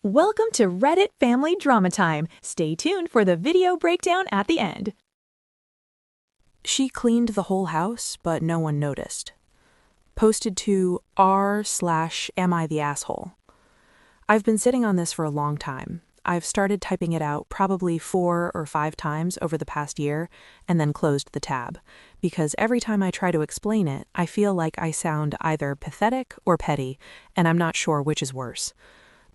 Welcome to Reddit Family Drama Time. Stay tuned for the video breakdown at the end. She cleaned the whole house, but no one noticed. Posted to r/am I the asshole. I've been sitting on this for a long time. I've started typing it out probably 4 or 5 times over the past year and then closed the tab, because every time I try to explain it, I feel like I sound either pathetic or petty, and I'm not sure which is worse.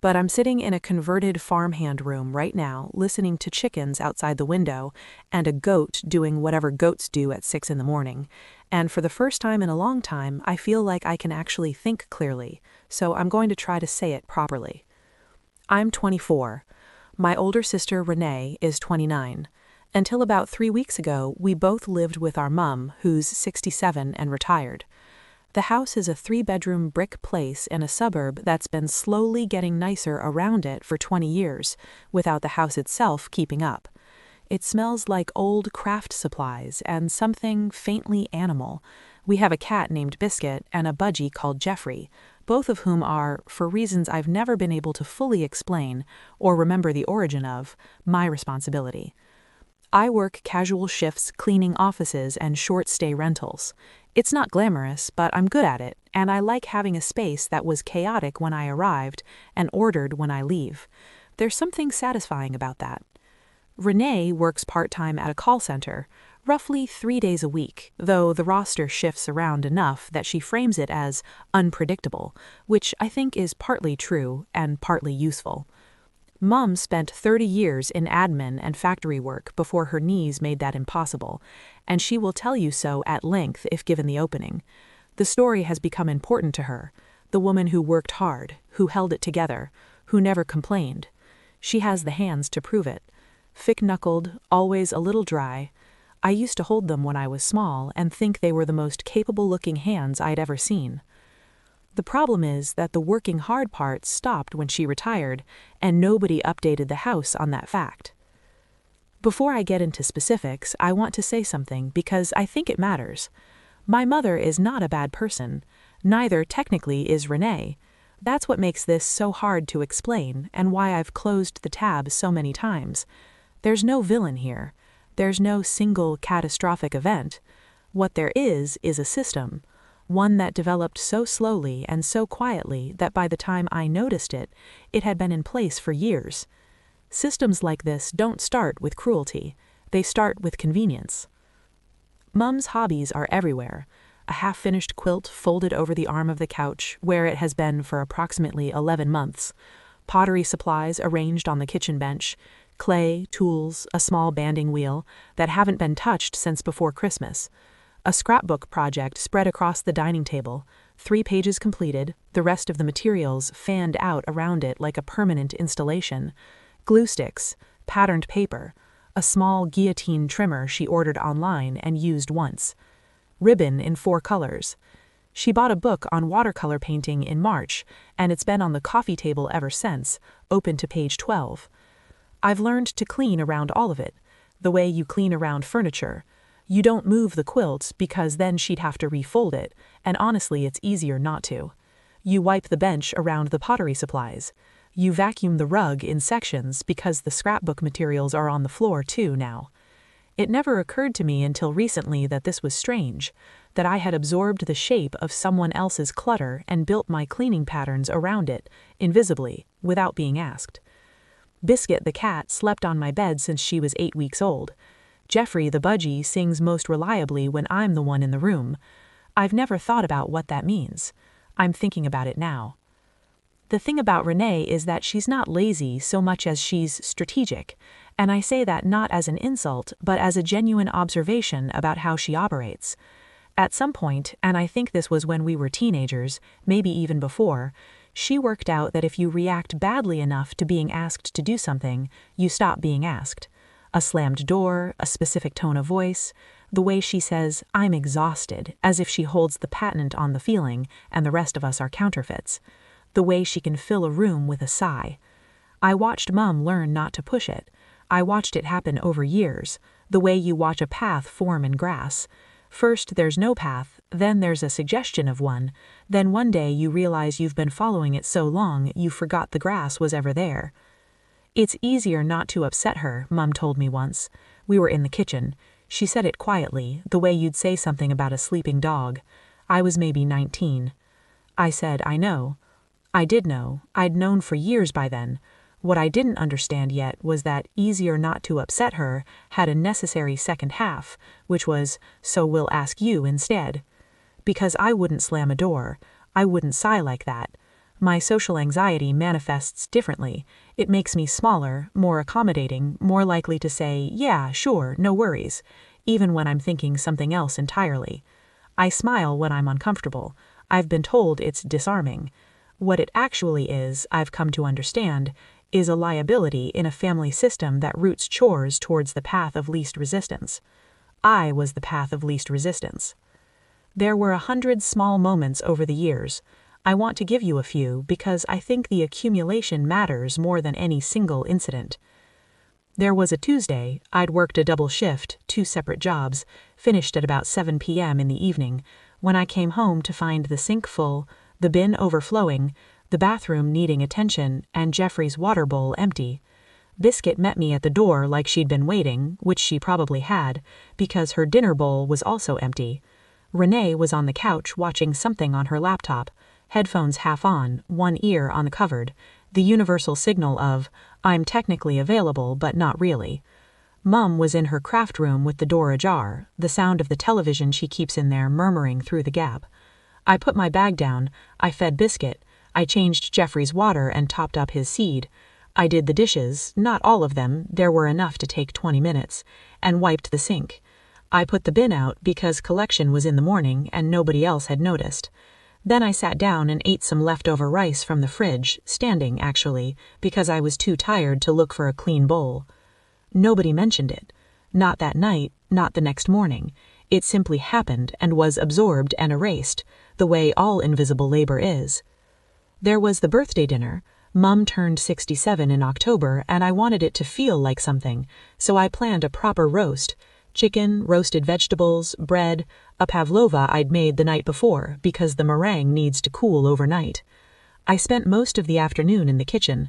But I'm sitting in a converted farmhand room right now, listening to chickens outside the window and a goat doing whatever goats do at 6 in the morning. And for the first time in a long time, I feel like I can actually think clearly, so I'm going to try to say it properly. I'm 24. My older sister, Renee, is 29. Until about 3 weeks ago, we both lived with our mum, who's 67 and retired. The house is a 3-bedroom brick place in a suburb that's been slowly getting nicer around it for 20 years, without the house itself keeping up. It smells like old craft supplies and something faintly animal. We have a cat named Biscuit and a budgie called Jeffrey, both of whom are, for reasons I've never been able to fully explain or remember the origin of, my responsibility. I work casual shifts cleaning offices and short-stay rentals. It's not glamorous, but I'm good at it, and I like having a space that was chaotic when I arrived and ordered when I leave. There's something satisfying about that. Renee works part-time at a call center, roughly 3 days a week, though the roster shifts around enough that she frames it as unpredictable, which I think is partly true and partly useful. Mum spent 30 years in admin and factory work before her knees made that impossible, and she will tell you so at length if given the opening. The story has become important to her, the woman who worked hard, who held it together, who never complained. She has the hands to prove it. Thick-knuckled, always a little dry. I used to hold them when I was small and think they were the most capable-looking hands I'd ever seen. The problem is that the working hard part stopped when she retired, and nobody updated the house on that fact. Before I get into specifics, I want to say something because I think it matters. My mother is not a bad person. Neither, technically, is Renee. That's what makes this so hard to explain and why I've closed the tab so many times. There's no villain here. There's no single catastrophic event. What there is a system. One that developed so slowly and so quietly that by the time I noticed it, it had been in place for years. Systems like this don't start with cruelty. They start with convenience. Mum's hobbies are everywhere. A half-finished quilt folded over the arm of the couch, where it has been for approximately 11 months. Pottery supplies arranged on the kitchen bench. Clay, tools, a small banding wheel that haven't been touched since before Christmas. A scrapbook project spread across the dining table, 3 pages completed, the rest of the materials fanned out around it like a permanent installation. Glue sticks, patterned paper, a small guillotine trimmer she ordered online and used once. Ribbon in 4 colors. She bought a book on watercolor painting in March, and it's been on the coffee table ever since, open to page 12. I've learned to clean around all of it, the way you clean around furniture. You don't move the quilt because then she'd have to refold it, and honestly it's easier not to. You wipe the bench around the pottery supplies. You vacuum the rug in sections because the scrapbook materials are on the floor too now. It never occurred to me until recently that this was strange, that I had absorbed the shape of someone else's clutter and built my cleaning patterns around it, invisibly, without being asked. Biscuit the cat slept on my bed since she was 8 weeks old. Jeffrey the budgie sings most reliably when I'm the one in the room. I've never thought about what that means. I'm thinking about it now. The thing about Renee is that she's not lazy so much as she's strategic, and I say that not as an insult, but as a genuine observation about how she operates. At some point, and I think this was when we were teenagers, maybe even before, she worked out that if you react badly enough to being asked to do something, you stop being asked. A slammed door, a specific tone of voice, the way she says, "I'm exhausted," as if she holds the patent on the feeling and the rest of us are counterfeits. The way she can fill a room with a sigh. I watched Mum learn not to push it. I watched it happen over years, the way you watch a path form in grass. First there's no path, then there's a suggestion of one, then one day you realize you've been following it so long you forgot the grass was ever there. It's easier not to upset her, Mum told me once. We were in the kitchen. She said it quietly, the way you'd say something about a sleeping dog. I was maybe 19. I said, I know. I did know. I'd known for years by then. What I didn't understand yet was that easier not to upset her had a necessary second half, which was, so we'll ask you instead. Because I wouldn't slam a door. I wouldn't sigh like that. My social anxiety manifests differently. It makes me smaller, more accommodating, more likely to say, yeah, sure, no worries, even when I'm thinking something else entirely. I smile when I'm uncomfortable. I've been told it's disarming. What it actually is, I've come to understand, is a liability in a family system that routes chores towards the path of least resistance. I was the path of least resistance. There were 100 small moments over the years. I want to give you a few because I think the accumulation matters more than any single incident. There was a Tuesday. I'd worked a double shift, 2 separate jobs, finished at about 7 p.m. in the evening, when I came home to find the sink full, the bin overflowing, the bathroom needing attention, and Jeffrey's water bowl empty. Biscuit met me at the door like she'd been waiting, which she probably had, because her dinner bowl was also empty. Renee was on the couch watching something on her laptop, headphones half on, one ear on the cupboard, the universal signal of, I'm technically available but not really. Mum was in her craft room with the door ajar, the sound of the television she keeps in there murmuring through the gap. I put my bag down, I fed Biscuit, I changed Jeffrey's water and topped up his seed. I did the dishes, not all of them, there were enough to take 20 minutes, and wiped the sink. I put the bin out because collection was in the morning and nobody else had noticed. Then I sat down and ate some leftover rice from the fridge, standing actually, because I was too tired to look for a clean bowl. Nobody mentioned it. Not that night, not the next morning. It simply happened and was absorbed and erased, the way all invisible labor is. There was the birthday dinner. Mum turned 67 in October and I wanted it to feel like something, so I planned a proper roast. Chicken, roasted vegetables, bread, a pavlova I'd made the night before because the meringue needs to cool overnight. I spent most of the afternoon in the kitchen.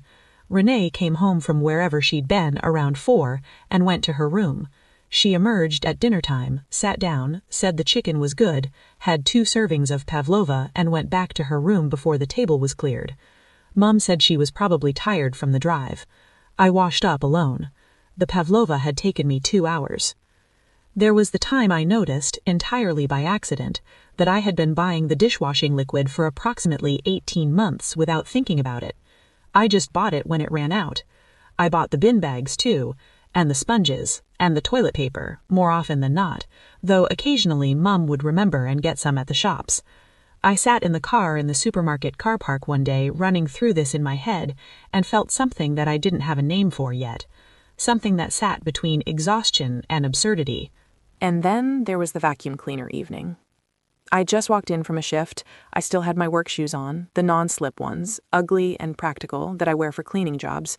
Renee came home from wherever she'd been around 4 and went to her room. She emerged at dinner time, sat down, said the chicken was good, had 2 servings of pavlova and went back to her room before the table was cleared. Mum said she was probably tired from the drive. I washed up alone. The pavlova had taken me 2 hours. There was the time I noticed, entirely by accident, that I had been buying the dishwashing liquid for approximately 18 months without thinking about it. I just bought it when it ran out. I bought the bin bags too, and the sponges, and the toilet paper, more often than not, though occasionally Mum would remember and get some at the shops. I sat in the car in the supermarket car park one day running through this in my head and felt something that I didn't have a name for yet. Something that sat between exhaustion and absurdity. And then there was the vacuum cleaner evening. I just walked in from a shift. I still had my work shoes on, the non-slip ones, ugly and practical, that I wear for cleaning jobs.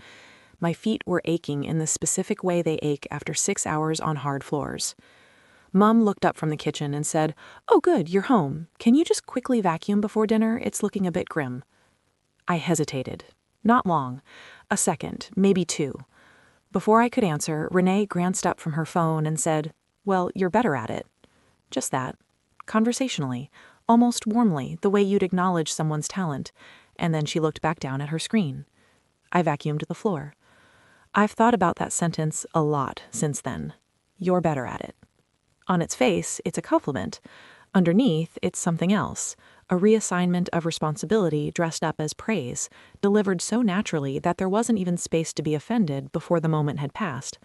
My feet were aching in the specific way they ache after 6 hours on hard floors. Mum looked up from the kitchen and said, "Oh good, you're home. Can you just quickly vacuum before dinner? It's looking a bit grim." I hesitated. Not long. A second, maybe 2. Before I could answer, Renee glanced up from her phone and said, "Well, you're better at it." Just that. Conversationally, almost warmly, the way you'd acknowledge someone's talent. And then she looked back down at her screen. I vacuumed the floor. I've thought about that sentence a lot since then. You're better at it. On its face, it's a compliment. Underneath, it's something else. A reassignment of responsibility dressed up as praise, delivered so naturally that there wasn't even space to be offended before the moment had passed.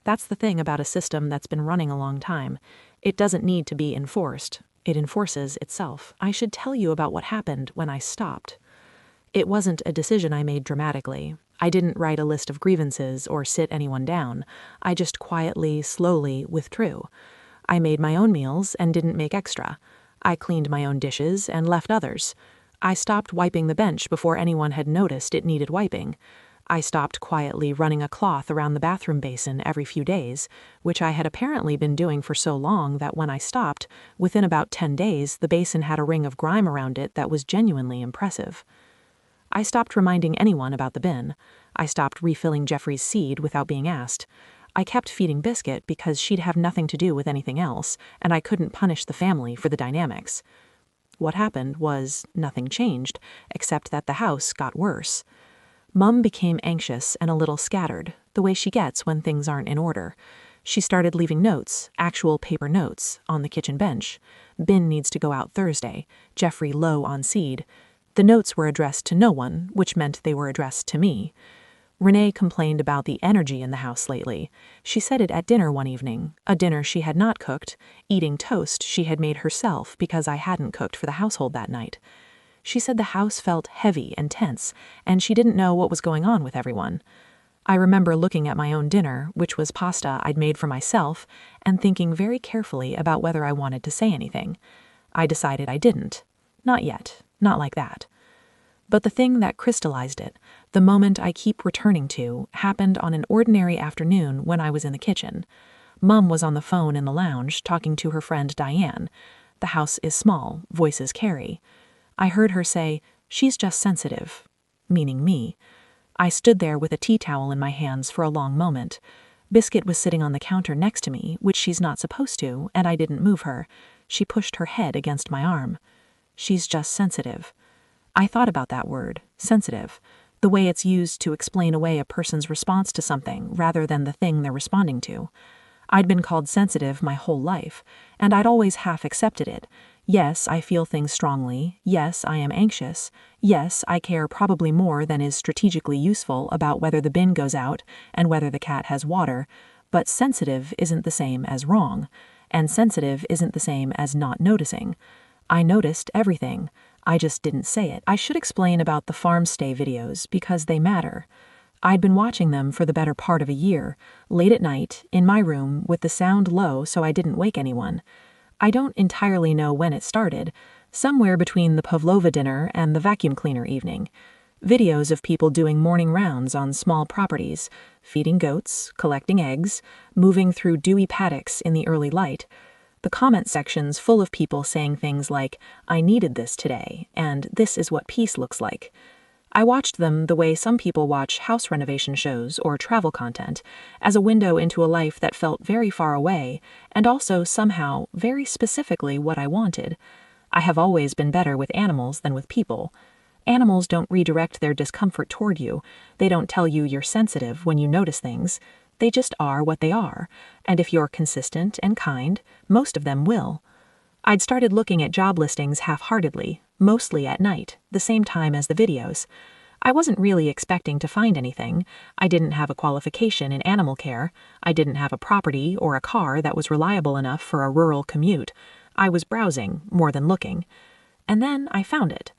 That's the thing about a system that's been running a long time. It doesn't need to be enforced. It enforces itself. I should tell you about what happened when I stopped. It wasn't a decision I made dramatically. I didn't write a list of grievances or sit anyone down. I just quietly, slowly withdrew. I made my own meals and didn't make extra. I cleaned my own dishes and left others. I stopped wiping the bench before anyone had noticed it needed wiping. I stopped quietly running a cloth around the bathroom basin every few days, which I had apparently been doing for so long that when I stopped, within about 10 days, the basin had a ring of grime around it that was genuinely impressive. I stopped reminding anyone about the bin. I stopped refilling Jeffrey's seed without being asked. I kept feeding Biscuit because she'd have nothing to do with anything else, and I couldn't punish the family for the dynamics. What happened was nothing changed, except that the house got worse. Mum became anxious and a little scattered, the way she gets when things aren't in order. She started leaving notes, actual paper notes, on the kitchen bench. Bin needs to go out Thursday. Jeffrey low on seed. The notes were addressed to no one, which meant they were addressed to me. Renee complained about the energy in the house lately. She said it at dinner one evening, a dinner she had not cooked, eating toast she had made herself because I hadn't cooked for the household that night. She said the house felt heavy and tense, and she didn't know what was going on with everyone. I remember looking at my own dinner, which was pasta I'd made for myself, and thinking very carefully about whether I wanted to say anything. I decided I didn't. Not yet. Not like that. But the thing that crystallized it, the moment I keep returning to, happened on an ordinary afternoon when I was in the kitchen. Mum was on the phone in the lounge talking to her friend Diane. The house is small, voices carry. I heard her say, "She's just sensitive," meaning me. I stood there with a tea towel in my hands for a long moment. Biscuit was sitting on the counter next to me, which she's not supposed to, and I didn't move her. She pushed her head against my arm. She's just sensitive. I thought about that word, sensitive, the way it's used to explain away a person's response to something rather than the thing they're responding to. I'd been called sensitive my whole life, and I'd always half accepted it. Yes, I feel things strongly. Yes, I am anxious. Yes, I care probably more than is strategically useful about whether the bin goes out and whether the cat has water, but sensitive isn't the same as wrong, and sensitive isn't the same as not noticing. I noticed everything. I just didn't say it. I should explain about the farmstay videos because they matter. I'd been watching them for the better part of a year, late at night, in my room, with the sound low so I didn't wake anyone. I don't entirely know when it started, somewhere between the pavlova dinner and the vacuum cleaner evening. Videos of people doing morning rounds on small properties, feeding goats, collecting eggs, moving through dewy paddocks in the early light. The comment sections full of people saying things like, "I needed this today," and "This is what peace looks like." I watched them the way some people watch house renovation shows or travel content, as a window into a life that felt very far away, and also somehow very specifically what I wanted. I have always been better with animals than with people. Animals don't redirect their discomfort toward you. They don't tell you you're sensitive when you notice things. They just are what they are, and if you're consistent and kind, most of them will. I'd started looking at job listings half-heartedly, mostly at night, the same time as the videos. I wasn't really expecting to find anything. I didn't have a qualification in animal care. I didn't have a property or a car that was reliable enough for a rural commute. I was browsing more than looking. And then I found it.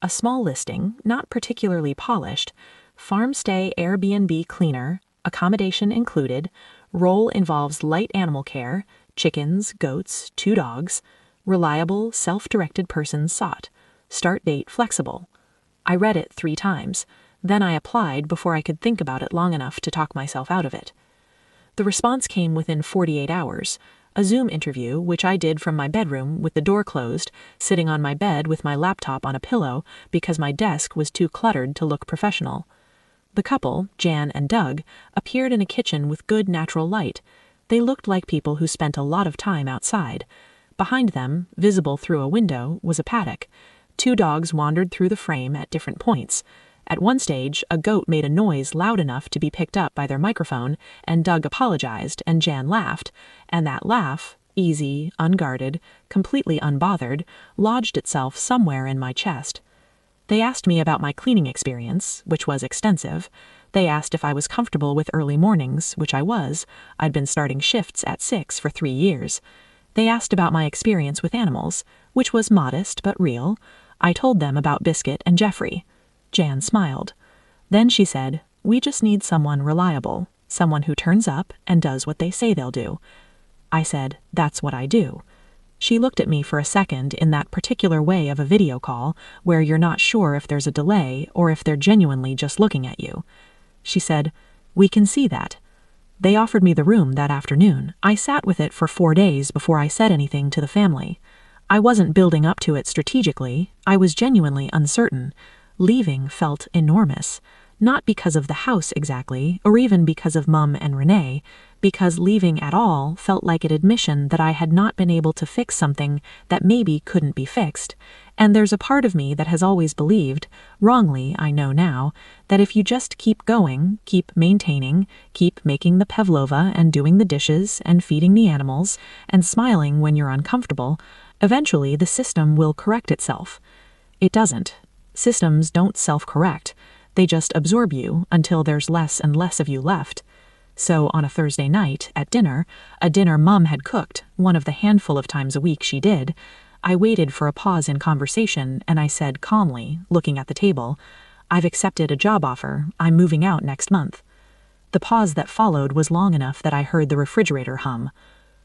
A small listing, not particularly polished, farmstay Airbnb cleaner, accommodation included, role involves light animal care, chickens, goats, 2 dogs, reliable, self-directed person sought, start date flexible. I read it 3 times. Then I applied before I could think about it long enough to talk myself out of it. The response came within 48 hours, a Zoom interview which I did from my bedroom with the door closed, sitting on my bed with my laptop on a pillow because my desk was too cluttered to look professional. The couple, Jan and Doug, appeared in a kitchen with good natural light. They looked like people who spent a lot of time outside. Behind them, visible through a window, was a paddock. 2 dogs wandered through the frame at different points. At one stage, a goat made a noise loud enough to be picked up by their microphone, and Doug apologized, and Jan laughed, and that laugh, easy, unguarded, completely unbothered, lodged itself somewhere in my chest. They asked me about my cleaning experience, which was extensive. They asked if I was comfortable with early mornings, which I was. I'd been starting shifts at 6 for 3 years. They asked about my experience with animals, which was modest but real. I told them about Biscuit and Jeffrey. Jan smiled. Then she said, "We just need someone reliable, someone who turns up and does what they say they'll do." I said, "That's what I do." She looked at me for a second in that particular way of a video call where you're not sure if there's a delay or if they're genuinely just looking at you. she said. "We can see that." They offered me the room that afternoon. I sat with it for 4 days before I said anything to the family. I wasn't building up to it strategically. I was genuinely uncertain. Leaving felt enormous. Not because of the house exactly, or even because of Mum and Renee, because leaving at all felt like an admission that I had not been able to fix something that maybe couldn't be fixed. And there's a part of me that has always believed, wrongly I know now, that if you just keep going, keep maintaining, keep making the pavlova and doing the dishes and feeding the animals and smiling when you're uncomfortable, eventually the system will correct itself. It doesn't. Systems don't self-correct. They just absorb you until there's less and less of you left. So on a Thursday night, at dinner, a dinner Mum had cooked, one of the handful of times a week she did, I waited for a pause in conversation and I said calmly, looking at the table, "I've accepted a job offer. I'm moving out next month." The pause that followed was long enough that I heard the refrigerator hum.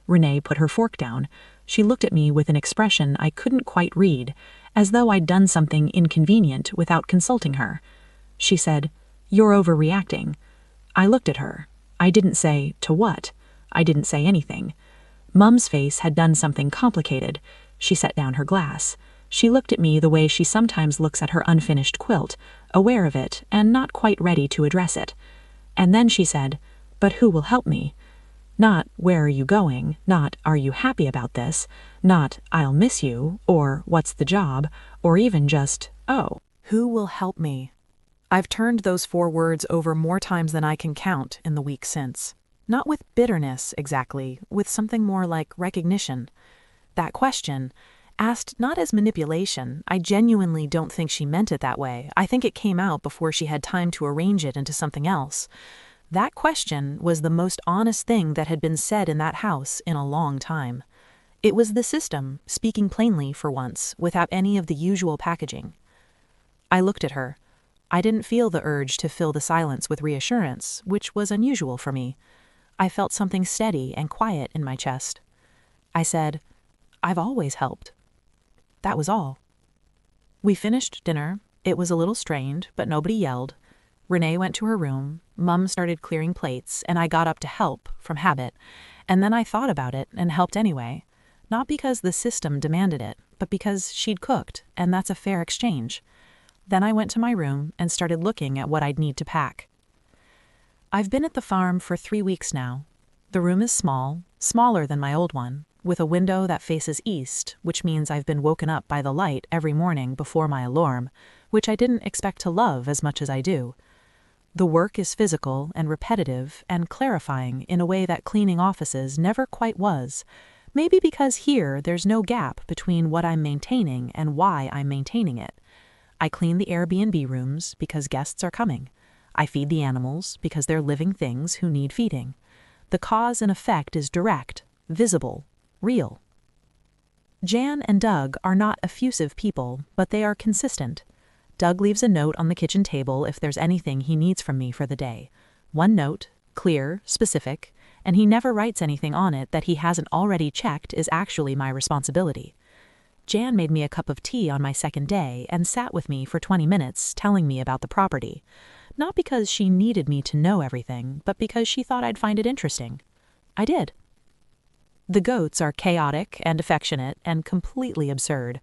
Renee put her fork down. She looked at me with an expression I couldn't quite read, as though I'd done something inconvenient without consulting her. She said, "You're overreacting." I looked at her. I didn't say, "To what?" I didn't say anything. Mum's face had done something complicated. She set down her glass. She looked at me the way she sometimes looks at her unfinished quilt, aware of it and not quite ready to address it. And then she said, "But who will help me?" Not, "Where are you going?" Not, "Are you happy about this?" Not, "I'll miss you," or "What's the job?" Or even just, "Oh, who will help me?" I've turned those 4 words over more times than I can count in the week since. Not with bitterness, exactly, with something more like recognition. That question, asked not as manipulation, I genuinely don't think she meant it that way. I think it came out before she had time to arrange it into something else. That question was the most honest thing that had been said in that house in a long time. It was the system, speaking plainly for once, without any of the usual packaging. I looked at her. I didn't feel the urge to fill the silence with reassurance, which was unusual for me. I felt something steady and quiet in my chest. I said, "I've always helped." That was all. We finished dinner. It was a little strained, but nobody yelled. Renee went to her room, Mum started clearing plates, and I got up to help, from habit, and then I thought about it and helped anyway. Not because the system demanded it, but because she'd cooked, and that's a fair exchange. Then I went to my room and started looking at what I'd need to pack. I've been at the farm for 3 weeks now. The room is small, smaller than my old one, with a window that faces east, which means I've been woken up by the light every morning before my alarm, which I didn't expect to love as much as I do. The work is physical and repetitive and clarifying in a way that cleaning offices never quite was, maybe because here there's no gap between what I'm maintaining and why I'm maintaining it. I clean the Airbnb rooms because guests are coming. I feed the animals because they're living things who need feeding. The cause and effect is direct, visible, real. Jan and Doug are not effusive people, but they are consistent. Doug leaves a note on the kitchen table if there's anything he needs from me for the day. One note, clear, specific, and he never writes anything on it that he hasn't already checked is actually my responsibility. Jan made me a cup of tea on my second day and sat with me for 20 minutes telling me about the property. Not because she needed me to know everything, but because she thought I'd find it interesting. I did. The goats are chaotic and affectionate and completely absurd.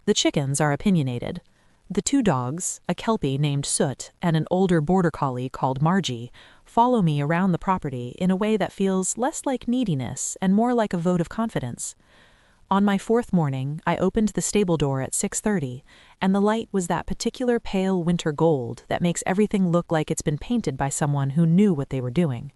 The chickens are opinionated. The 2 dogs, a Kelpie named Soot and an older border collie called Margie, follow me around the property in a way that feels less like neediness and more like a vote of confidence. On my 4th morning, I opened the stable door at 6:30, and the light was that particular pale winter gold that makes everything look like it's been painted by someone who knew what they were doing.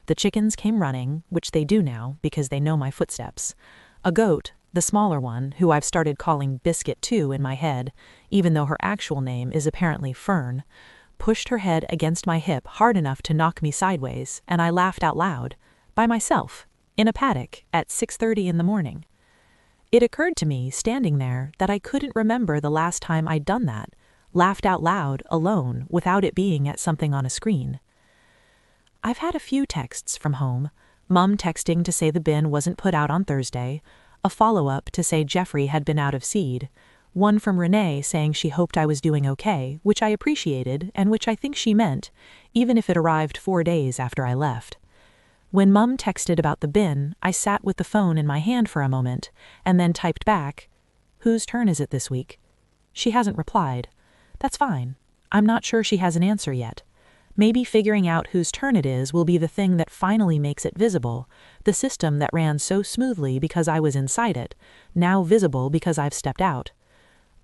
The chickens came running, which they do now because they know my footsteps. A goat, the smaller one, who I've started calling Biscuit 2 in my head, even though her actual name is apparently Fern, pushed her head against my hip hard enough to knock me sideways, and I laughed out loud, by myself, in a paddock at 6:30 in the morning. It occurred to me, standing there, that I couldn't remember the last time I'd done that, laughed out loud, alone, without it being at something on a screen. I've had a few texts from home, Mum texting to say the bin wasn't put out on Thursday, a follow-up to say Jeffrey had been out of seed, One from Renee saying she hoped I was doing okay, which I appreciated and which I think she meant, even if it arrived 4 days after I left. When Mum texted about the bin, I sat with the phone in my hand for a moment and then typed back, "Whose turn is it this week?" She hasn't replied. That's fine. I'm not sure she has an answer yet. Maybe figuring out whose turn it is will be the thing that finally makes it visible, the system that ran so smoothly because I was inside it, now visible because I've stepped out.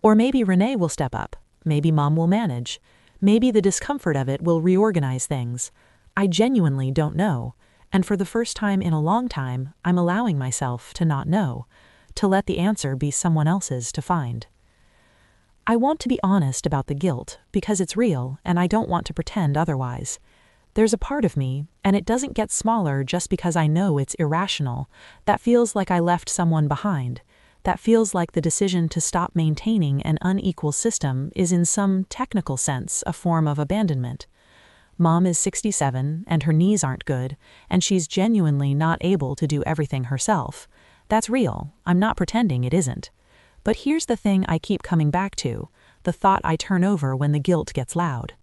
Or maybe Renee will step up. Maybe Mom will manage. Maybe the discomfort of it will reorganize things. I genuinely don't know. And for the first time in a long time, I'm allowing myself to not know, to let the answer be someone else's to find. I want to be honest about the guilt because it's real and I don't want to pretend otherwise. There's a part of me, and it doesn't get smaller just because I know it's irrational, that feels like I left someone behind. That feels like the decision to stop maintaining an unequal system is in some technical sense a form of abandonment. Mom is 67 and her knees aren't good, and she's genuinely not able to do everything herself. That's real. I'm not pretending it isn't. But here's the thing I keep coming back to, the thought I turn over when the guilt gets loud.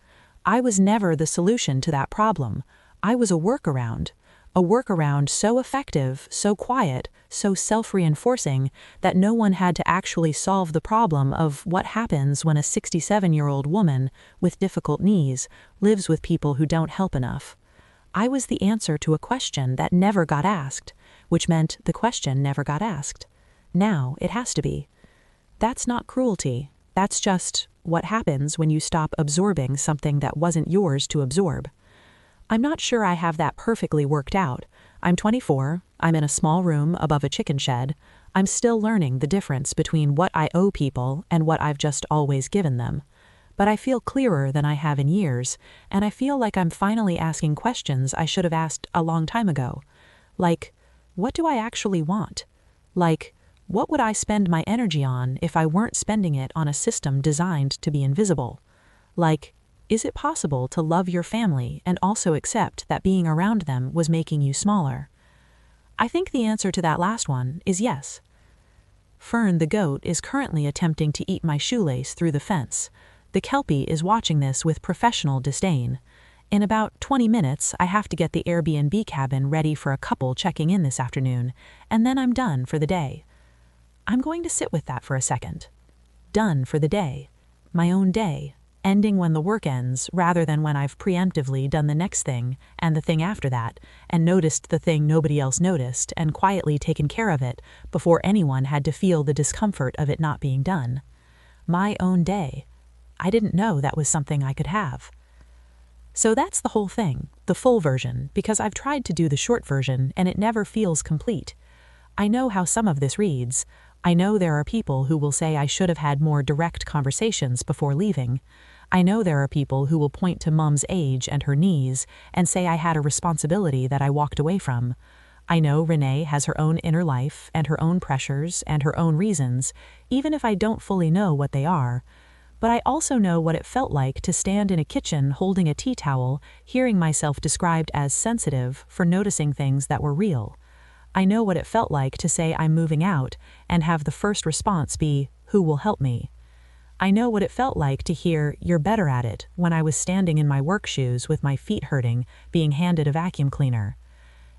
I was never the solution to that problem. I was a workaround so effective, so quiet, so self-reinforcing that no one had to actually solve the problem of what happens when a 67-year-old woman with difficult knees lives with people who don't help enough. I was the answer to a question that never got asked, which meant the question never got asked. Now it has to be. That's not cruelty. That's just what happens when you stop absorbing something that wasn't yours to absorb. I'm not sure I have that perfectly worked out. I'm 24, I'm in a small room above a chicken shed. I'm still learning the difference between what I owe people and what I've just always given them. But I feel clearer than I have in years, and I feel like I'm finally asking questions I should have asked a long time ago. Like, what do I actually want? Like, what would I spend my energy on if I weren't spending it on a system designed to be invisible? Like, is it possible to love your family and also accept that being around them was making you smaller? I think the answer to that last one is yes. Fern the goat is currently attempting to eat my shoelace through the fence. The Kelpie is watching this with professional disdain. In about 20 minutes, I have to get the Airbnb cabin ready for a couple checking in this afternoon, and then I'm done for the day. I'm going to sit with that for a second. Done for the day. My own day. Ending when the work ends rather than when I've preemptively done the next thing and the thing after that and noticed the thing nobody else noticed and quietly taken care of it before anyone had to feel the discomfort of it not being done. My own day. I didn't know that was something I could have. So that's the whole thing, the full version, because I've tried to do the short version and it never feels complete. I know how some of this reads. I know there are people who will say I should have had more direct conversations before leaving. I know there are people who will point to Mom's age and her knees and say I had a responsibility that I walked away from. I know Renee has her own inner life and her own pressures and her own reasons, even if I don't fully know what they are. But I also know what it felt like to stand in a kitchen holding a tea towel, hearing myself described as sensitive for noticing things that were real. I know what it felt like to say I'm moving out and have the first response be, "Who will help me?" I know what it felt like to hear, "You're better at it," when I was standing in my work shoes with my feet hurting, being handed a vacuum cleaner.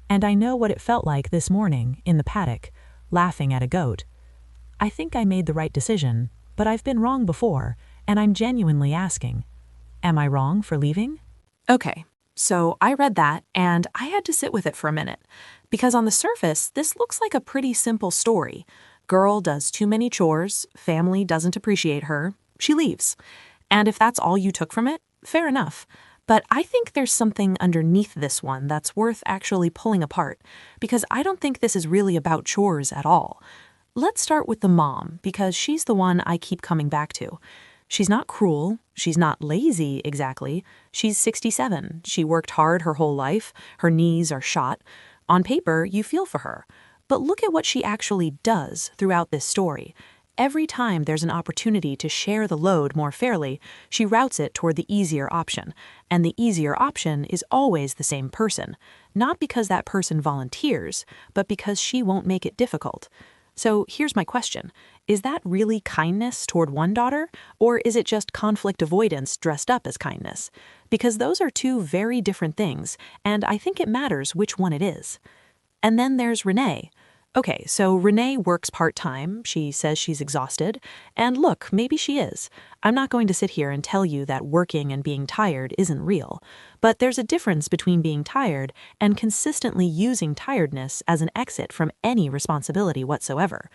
And I know what it felt like this morning, in the paddock, laughing at a goat. I think I made the right decision, but I've been wrong before, and I'm genuinely asking, am I wrong for leaving? Okay, so I read that, and I had to sit with it for a minute, because on the surface, this looks like a pretty simple story. Girl does too many chores, family doesn't appreciate her, she leaves. And if that's all you took from it, fair enough. But I think there's something underneath this one that's worth actually pulling apart, because I don't think this is really about chores at all. Let's start with the mom, because she's the one I keep coming back to. She's not cruel, she's not lazy exactly, she's 67, she worked hard her whole life, her knees are shot. On paper, you feel for her. But look at what she actually does throughout this story. Every time there's an opportunity to share the load more fairly, she routes it toward the easier option. And the easier option is always the same person. Not because that person volunteers, but because she won't make it difficult. So here's my question. Is that really kindness toward one daughter, or is it just conflict avoidance dressed up as kindness? Because those are two very different things, and I think it matters which one it is. And then there's Renee. Okay, so Renee works part-time, she says she's exhausted, and look, maybe she is. I'm not going to sit here and tell you that working and being tired isn't real, but there's a difference between being tired and consistently using tiredness as an exit from any responsibility whatsoever.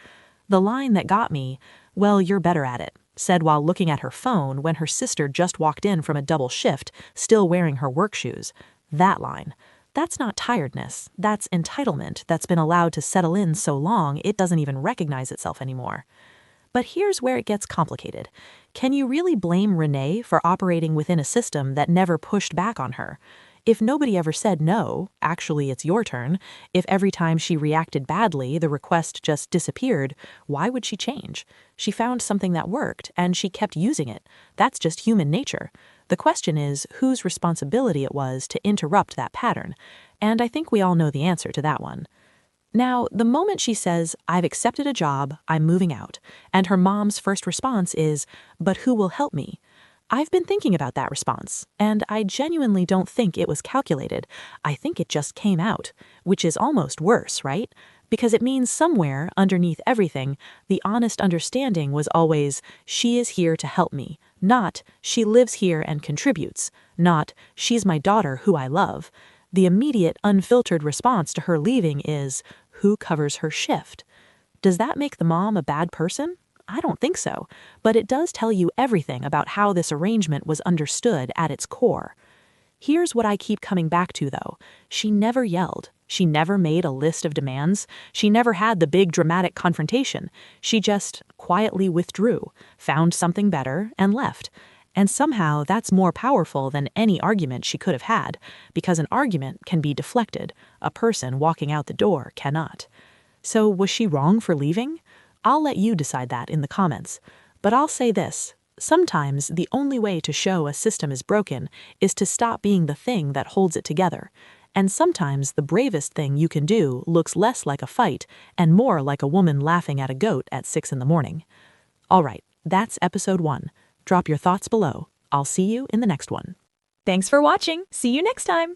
The line that got me, "Well, you're better at it," said while looking at her phone when her sister just walked in from a double shift, still wearing her work shoes. That line. That's not tiredness, that's entitlement that's been allowed to settle in so long it doesn't even recognize itself anymore. But here's where it gets complicated. Can you really blame Renee for operating within a system that never pushed back on her? If nobody ever said no, actually it's your turn, if every time she reacted badly the request just disappeared, why would she change? She found something that worked, and she kept using it. That's just human nature. The question is whose responsibility it was to interrupt that pattern, and I think we all know the answer to that one. Now, the moment she says, "I've accepted a job, I'm moving out," and her mom's first response is, "But who will help me?" I've been thinking about that response, and I genuinely don't think it was calculated. I think it just came out, which is almost worse, right? Because it means somewhere, underneath everything, the honest understanding was always, "She is here to help me," not, "She lives here and contributes," not, "She's my daughter who I love." The immediate, unfiltered response to her leaving is, "Who covers her shift?" Does that make the mom a bad person? I don't think so, but it does tell you everything about how this arrangement was understood at its core. Here's what I keep coming back to, though. She never yelled. She never made a list of demands. She never had the big dramatic confrontation. She just quietly withdrew, found something better, and left. And somehow that's more powerful than any argument she could have had, because an argument can be deflected. A person walking out the door cannot. So was she wrong for leaving? I'll let you decide that in the comments. But I'll say this. Sometimes the only way to show a system is broken is to stop being the thing that holds it together. And sometimes the bravest thing you can do looks less like a fight and more like a woman laughing at a goat at 6 in the morning. All right, that's episode 1. Drop your thoughts below. I'll see you in the next one. Thanks for watching. See you next time.